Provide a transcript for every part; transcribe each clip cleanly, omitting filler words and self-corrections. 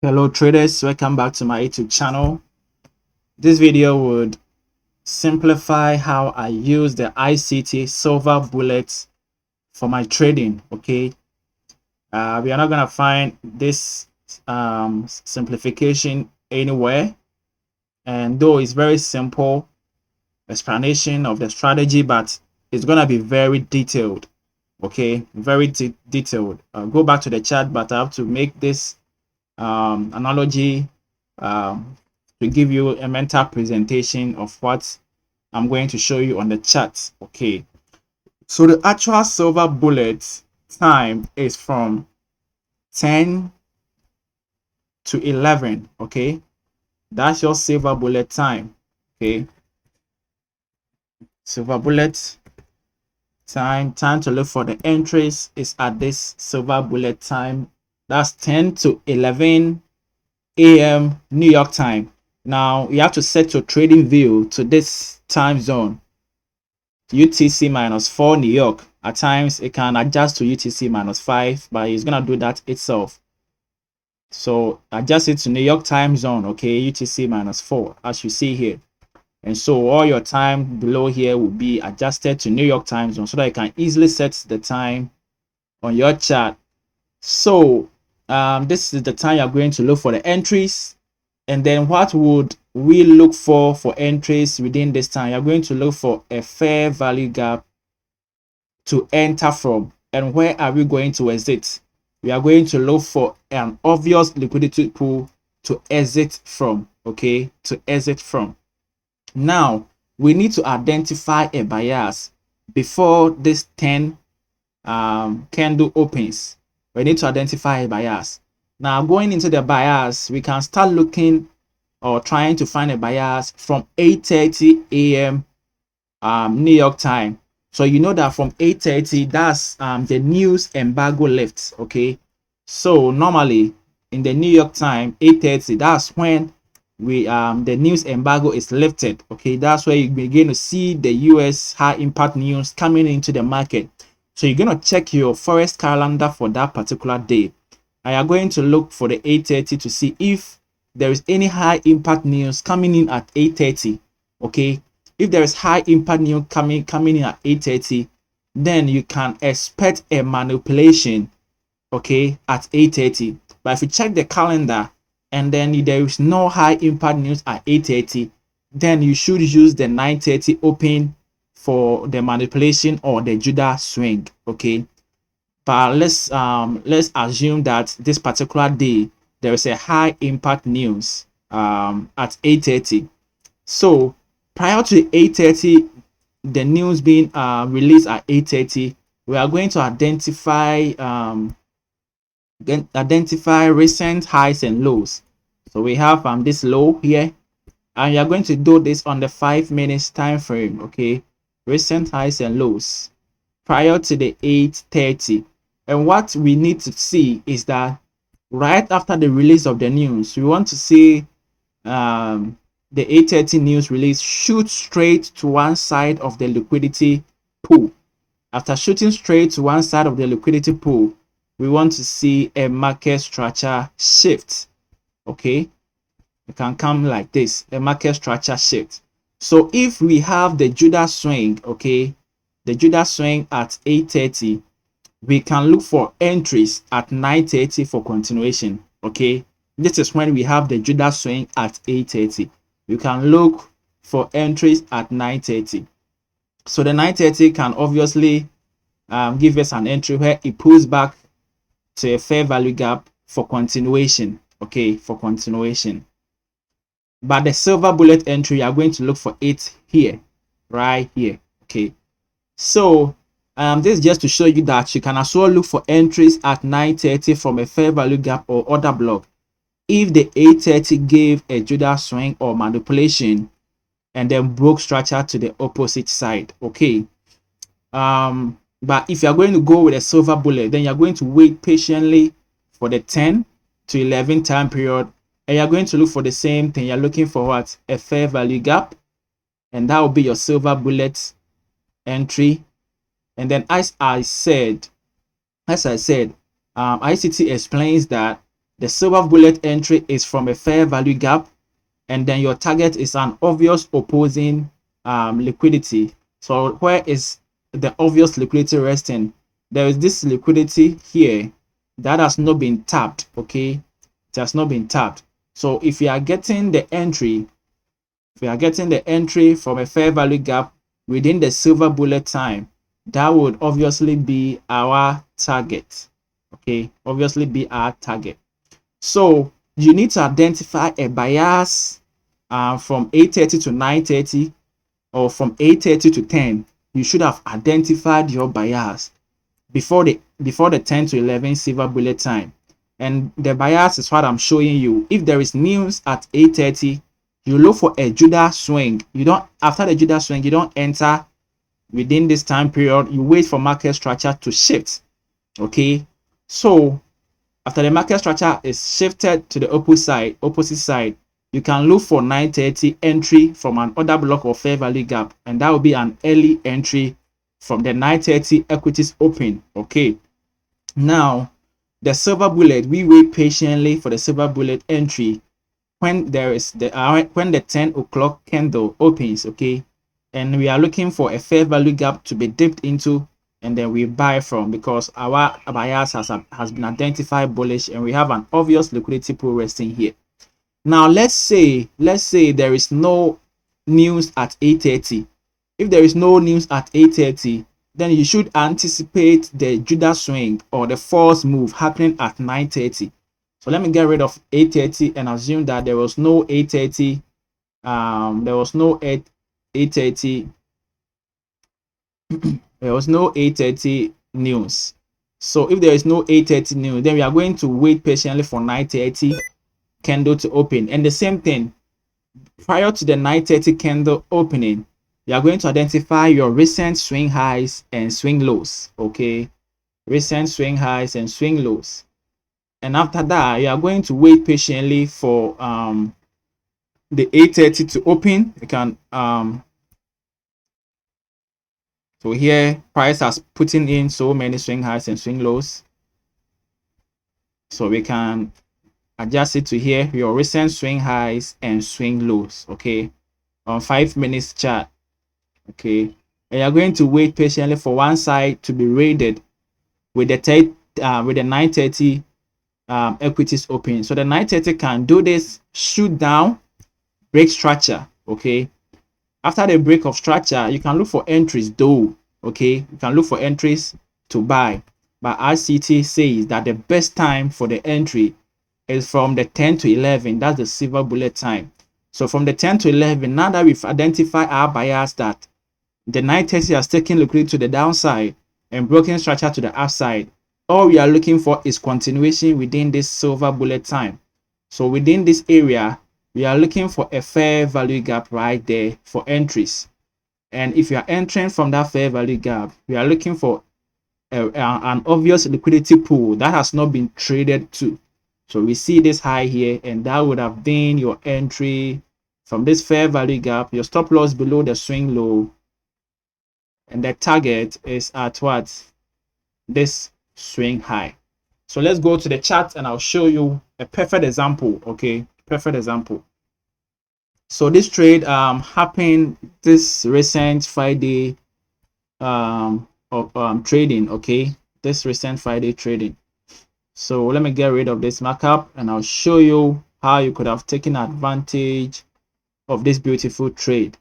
Hello traders, welcome back to my YouTube channel. This video would simplify how I use the ICT silver bullet for my trading. Okay, we are not gonna find this simplification anywhere, and though it's very simple explanation of the strategy, but it's gonna be very detailed. Okay, very detailed. Go back to the chart, but I have to make this analogy um, to give you a mental presentation of what I'm going to show you on the chart. Okay, so the actual silver bullet time is from 10 to 11. Okay, that's your silver bullet time. Okay, silver bullet time to look for the entries is at this silver bullet time. That's 10 to 11 a.m. New York time. Now you have to set your trading view to this time zone, UTC -4 New York. At times it can adjust to UTC -5, but it's gonna do that itself. So adjust it to New York time zone, okay, UTC -4, as you see here. And so all your time below here will be adjusted to New York time zone so that you can easily set the time on your chart. So this is the time you're going to look for the entries. And then what would we look for entries within this time? You're going to look for a fair value gap to enter from. And where are we going to exit? We are going to look for an obvious liquidity pool to exit from. Okay, to exit from. Now we need to identify a bias before this 10 candle opens. We need to identify a bias. Now going into the bias, we can start looking or trying to find a bias from 8:30 a.m. New York time. So you know that from 8:30, that's the news embargo lifts. Okay, so normally in the New York time 8:30, that's when we the news embargo is lifted. Okay, that's where you begin to see the US high impact news coming into the market. So you're going to check your forex calendar for that particular day. I are going to look for the 8:30 to see if there is any high impact news coming in at 8:30. Okay, if there is high impact news coming in at 8:30, then you can expect a manipulation, okay, at 8:30. But if you check the calendar and then there is no high impact news at 8:30, then you should use the 9:30 open for the manipulation or the Judah swing. Okay, but let's assume that this particular day there is a high impact news at 8:30. So prior to 8:30, the news being released at 8:30, we are going to identify recent highs and lows. So we have this low here, and you're going to do this on the 5 minutes time frame. Okay, recent highs and lows prior to the 8:30. And what we need to see is that right after the release of the news, we want to see the 8:30 news release shoot straight to one side of the liquidity pool. After shooting straight to one side of the liquidity pool, we want to see a market structure shift. Okay, it can come like this, a market structure shift. So if we have the Judah swing, okay, the Judah swing at 8:30, we can look for entries at 9:30 for continuation. Okay, this is when we have the Judah swing at 8:30. You can look for entries at 9:30. So the 9:30 can obviously give us an entry where it pulls back to a fair value gap for continuation. Okay, for continuation. But the silver bullet entry, you are going to look for it here, right here. Okay, so this is just to show you that you can as well look for entries at 9:30 from a fair value gap or order block if the 8:30 gave a Judah swing or manipulation and then broke structure to the opposite side. Okay, but if you're going to go with a silver bullet, then you're going to wait patiently for the 10 to 11 time period, and you're going to look for the same thing. You're looking for what? A fair value gap, and that will be your silver bullet entry. And then as I said, ICT explains that The silver bullet entry is from a fair value gap, and then your target is an obvious opposing liquidity. So where is the obvious liquidity resting? There is this liquidity here that has not been tapped. Okay, it has not been tapped. So if you are getting the entry, from a fair value gap within the silver bullet time, that would obviously be our target. Okay, obviously be our target. So you need to identify a bias from 8:30 to 9:30, or from 8:30 to 10. You should have identified your bias before the 10 to 11 silver bullet time. And the bias is what I'm showing you. If there is news at 8:30, you look for a Judah swing. You don't, after the Judah swing, you don't enter within this time period. You wait for market structure to shift. Okay, so after the market structure is shifted to the opposite side, you can look for 9:30 entry from an order block or fair value gap, and that will be an early entry from the 9:30 equities open. Okay, now the silver bullet, we wait patiently for the silver bullet entry when there is when the 10 o'clock candle opens. Okay, and we are looking for a fair value gap to be dipped into, and then we buy from, because our bias has been identified bullish, and we have an obvious liquidity pool resting here. Now let's say there is no news at 8:30. If there is no news at 8:30, then you should anticipate the Judah swing or the false move happening at 9:30. So let me get rid of 8:30 and assume that there was no 8:30. There was no 8:30. There was no 8:30 news. So if there is no 8:30 news, then we are going to wait patiently for 9:30 candle to open. And the same thing, prior to the 9:30 candle opening, you are going to identify your recent swing highs and swing lows. Okay, recent swing highs and swing lows. And after that, you are going to wait patiently for the 8:30 to open. You can so here price has putting in so many swing highs and swing lows, so we can adjust it to here, your recent swing highs and swing lows. Okay, on 5 minutes chart. Okay, and you're going to wait patiently for one side to be raided with the 9:30 equities open. So the 9:30 can do this, shoot down, break structure. Okay, after the break of structure, you can look for entries though. Okay, you can look for entries to buy, but RCT says that the best time for the entry is from the 10 to 11. That's the silver bullet time. So from the 10 to 11, now that we've identified our bias that the 9:30 has taken liquidity to the downside and broken structure to the upside, all we are looking for is continuation within this silver bullet time. So within this area, we are looking for a fair value gap right there for entries. And if you are entering from that fair value gap, we are looking for an obvious liquidity pool that has not been traded to. So we see this high here, and that would have been your entry from this fair value gap, your stop loss below the swing low, and the target is at what? This swing high. So let's go to the chart and I'll show you a perfect example. Okay, perfect example. So this trade happened this recent Friday of trading. Okay, this recent Friday trading. So let me get rid of this markup and I'll show you how you could have taken advantage of this beautiful trade.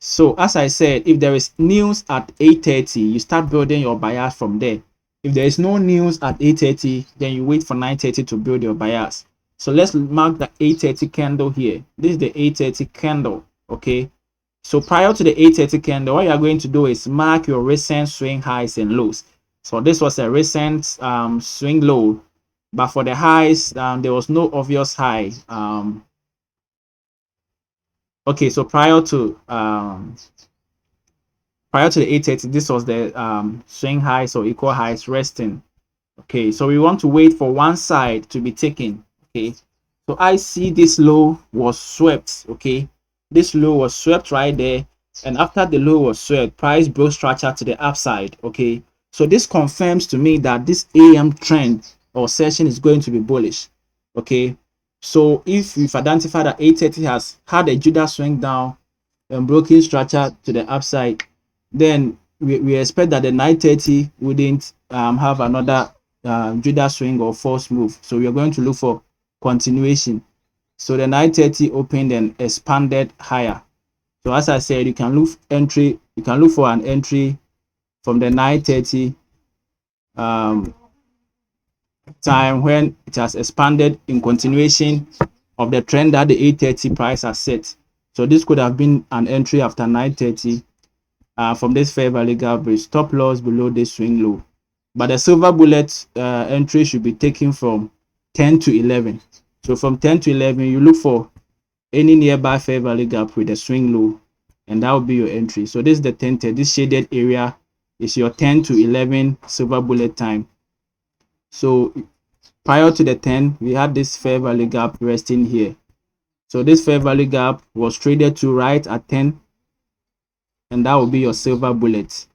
So as I said, if there is news at 8:30, you start building your bias from there. If there is no news at 8:30, then you wait for 9:30 to build your bias. So let's mark the 8:30 candle here. This is the 8:30 candle. Okay, so prior to the 8:30 candle, what you are going to do is mark your recent swing highs and lows. So this was a recent swing low, but for the highs, there was no obvious high. Okay, so prior to the 8:30, this was the swing highs or equal highs resting. Okay, so we want to wait for one side to be taken. Okay, so I see this low was swept. Okay, this low was swept right there, and after the low was swept, price broke structure to the upside. Okay, so this confirms to me that this AM trend or session is going to be bullish. Okay, so if you've identified that 830 has had a Judah swing down and broken structure to the upside, then we expect that the 930 wouldn't have another Judah swing or false move. So we are going to look for continuation. So the 930 opened and expanded higher. So as I said, you can look for an entry from the 930 time when it has expanded in continuation of the trend that the 830 price has set. So this could have been an entry after 930 from this fair value gap bridge, stop loss below this swing low. But the silver bullet entry should be taken from 10 to 11. So from 10 to 11, you look for any nearby fair value gap with a swing low, and that will be your entry. So this is the 10. This shaded area is your 10 to 11 silver bullet time. So prior to the 10, we had this fair value gap resting here. So this fair value gap was traded to right at 10, and that will be your silver bullet.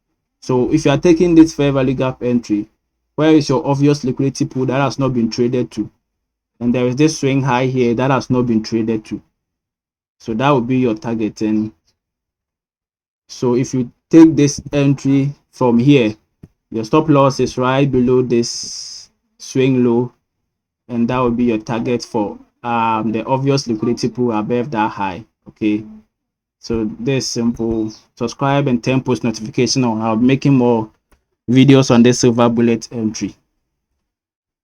So if you are taking this fair value gap entry, where is your obvious liquidity pool that has not been traded to? And there is this swing high here that has not been traded to. So that will be your target. And so if you take this entry from here, your stop loss is right below this swing low, and that will be your target for the obvious liquidity pool above that high. Okay, so this simple. Subscribe and turn post notification on. I'll be making more videos on this silver bullet entry.